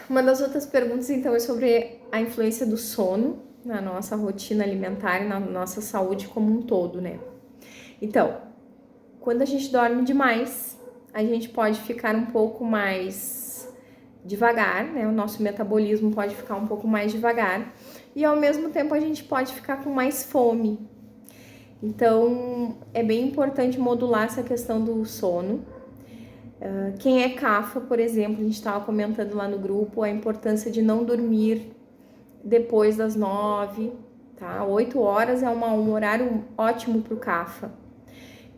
Uma das outras perguntas, então, é sobre a influência do sono na nossa rotina alimentar e na nossa saúde como um todo, né? Então, quando a gente dorme demais, a gente pode ficar um pouco mais devagar, né? O nosso metabolismo pode ficar um pouco mais devagar e ao mesmo tempo a gente pode ficar com mais fome. Então, é bem importante modular essa questão do sono. Quem é CAFA, por exemplo, a gente estava comentando lá no grupo a importância de não dormir depois das 9, tá? 8 horas é um horário ótimo para o CAFA.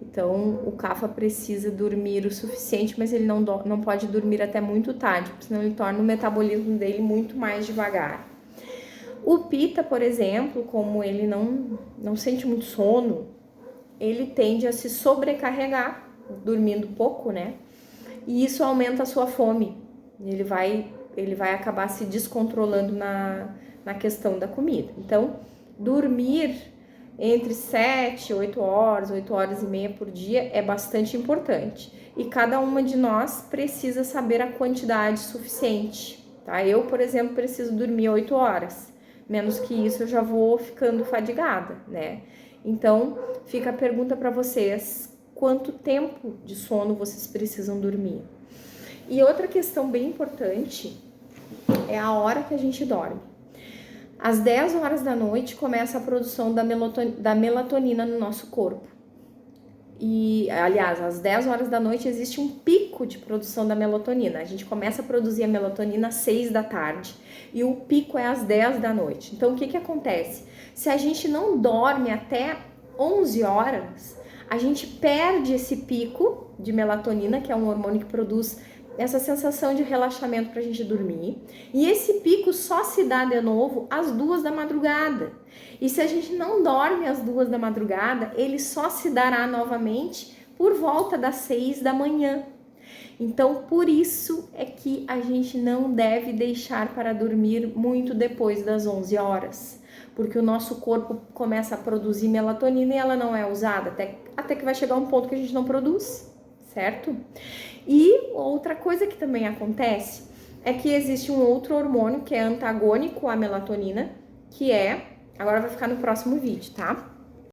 Então, o CAFA precisa dormir o suficiente, mas ele não pode dormir até muito tarde, porque senão ele torna o metabolismo dele muito mais devagar. O PITA, por exemplo, como ele não sente muito sono, ele tende a se sobrecarregar, dormindo pouco, né? E isso aumenta a sua fome. Ele vai acabar se descontrolando na questão da comida. Então, dormir entre 7, 8 horas, 8 horas e meia por dia é bastante importante. E cada uma de nós precisa saber a quantidade suficiente, tá? Eu, por exemplo, preciso dormir 8 horas. Menos que isso eu já vou ficando fadigada, né? Então, fica a pergunta para vocês: quanto tempo de sono vocês precisam dormir? E outra questão bem importante é a hora que a gente dorme. Às 10 horas da noite começa a produção da melatonina no nosso corpo. E, aliás, às 10 horas da noite existe um pico de produção da melatonina. A gente começa a produzir a melatonina às 6 da tarde e o pico é às 10 da noite. Então, o que acontece? Se a gente não dorme até 11 horas, a gente perde esse pico de melatonina, que é um hormônio que produz essa sensação de relaxamento para a gente dormir. E esse pico só se dá de novo às 2 da madrugada. E se a gente não dorme às 2 da madrugada, ele só se dará novamente por volta das 6 da manhã. Então, por isso é que a gente não deve deixar para dormir muito depois das 11 horas. Porque o nosso corpo começa a produzir melatonina e ela não é usada até que vai chegar um ponto que a gente não produz, certo? E outra coisa que também acontece é que existe um outro hormônio que é antagônico à melatonina, que é, agora vai ficar no próximo vídeo, tá?